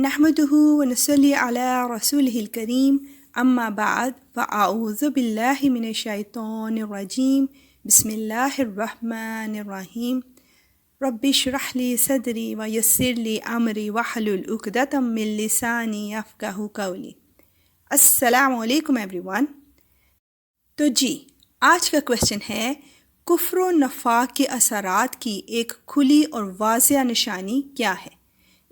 نحمده ونصلي على رسوله الكريم اما بعد فاعوذ بالله من الشیطان الرجیم بسم اللہ الرحمن الرحیم رب اشرح لي صدری ویسر لي امری واحلل عقدۃ من لسانی یفقہوا قولی۔ السلام علیکم ایوری ون۔ تو آج کا کویسچن ہے، کفر و نفاق کے اثرات کی ایک کھلی اور واضح نشانی کیا ہے؟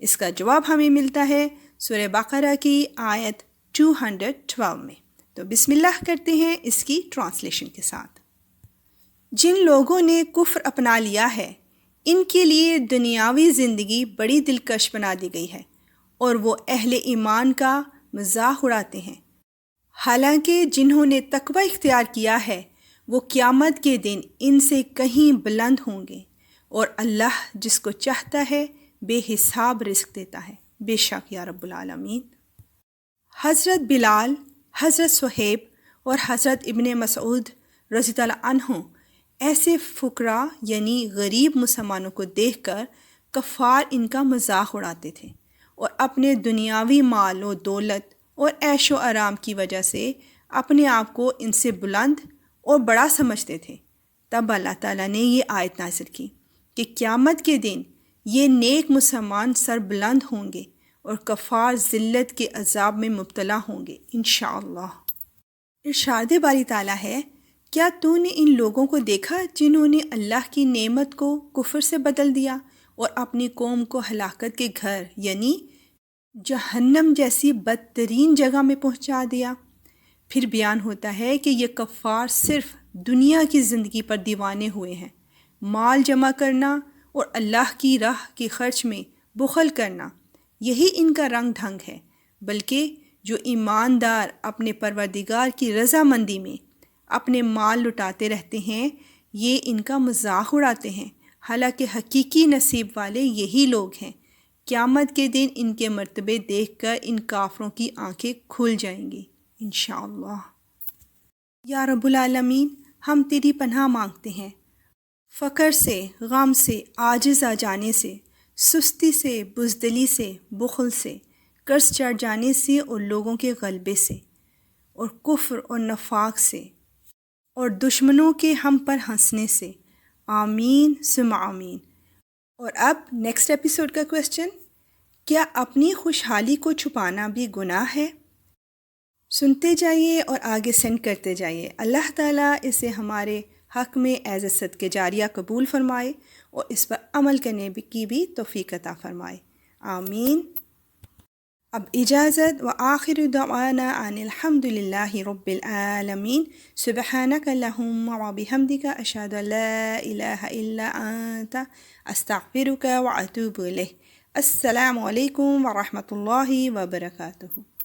اس کا جواب ہمیں ملتا ہے سورہ بقرہ کی آیت 212 میں۔ تو بسم اللہ کرتے ہیں اس کی ٹرانسلیشن کے ساتھ۔ جن لوگوں نے کفر اپنا لیا ہے ان کے لیے دنیاوی زندگی بڑی دلکش بنا دی گئی ہے اور وہ اہل ایمان کا مذاق اڑاتے ہیں، حالانکہ جنہوں نے تقوی اختیار کیا ہے وہ قیامت کے دن ان سے کہیں بلند ہوں گے، اور اللہ جس کو چاہتا ہے بے حساب رزق دیتا ہے، بے شک یا رب العالمین۔ حضرت بلال، حضرت صہیب اور حضرت ابن مسعود رضی اللہ عنہ ایسے فقراء یعنی غریب مسلمانوں کو دیکھ کر کفار ان کا مذاق اڑاتے تھے اور اپنے دنیاوی مال و دولت اور عیش و آرام کی وجہ سے اپنے آپ کو ان سے بلند اور بڑا سمجھتے تھے۔ تب اللہ تعالیٰ نے یہ آیت نازل کی کہ قیامت کے دن یہ نیک مسلمان سر بلند ہوں گے اور کفار ذلت کے عذاب میں مبتلا ہوں گے انشاءاللہ۔ ارشاد باری تعالیٰ ہے، کیا تو نے ان لوگوں کو دیکھا جنہوں نے اللہ کی نعمت کو کفر سے بدل دیا اور اپنی قوم کو ہلاکت کے گھر یعنی جہنم جیسی بدترین جگہ میں پہنچا دیا؟ پھر بیان ہوتا ہے کہ یہ کفار صرف دنیا کی زندگی پر دیوانے ہوئے ہیں، مال جمع کرنا اور اللہ کی راہ کے خرچ میں بخل کرنا یہی ان کا رنگ ڈھنگ ہے، بلکہ جو ایماندار اپنے پروردگار کی رضامندی میں اپنے مال لٹاتے رہتے ہیں یہ ان کا مذاق اڑاتے ہیں، حالانکہ حقیقی نصیب والے یہی لوگ ہیں۔ قیامت کے دن ان کے مرتبے دیکھ کر ان کافروں کی آنکھیں کھل جائیں گی انشاءاللہ۔ یا رب العالمین، ہم تیری پناہ مانگتے ہیں فقر سے، غم سے، عاجز آ جانے سے، سستی سے، بزدلی سے، بخل سے، قرض چڑھ جانے سے اور لوگوں کے غلبے سے، اور کفر اور نفاق سے، اور دشمنوں کے ہم پر ہنسنے سے، آمین ثم آمین۔ اور اب نیکسٹ ایپیسوڈ کا کویسچن، کیا اپنی خوشحالی کو چھپانا بھی گناہ ہے؟ سنتے جائیے اور آگے سینڈ کرتے جائیے۔ اللہ تعالیٰ اسے ہمارے حق میں ایز اے صدقہ جاریہ قبول فرمائے اور اس پر عمل کرنے کی بھی توفیق عطا فرمائے، آمین۔ اب اجازت، وآخر دعوانا ان الحمد للہ رب العالمین، سبحانک اللہم وبحمدک، اشہد ان لا الہ الا انت، استغفرک واتوب الیک۔ السلام علیکم ورحمۃ اللہ وبرکاتہ۔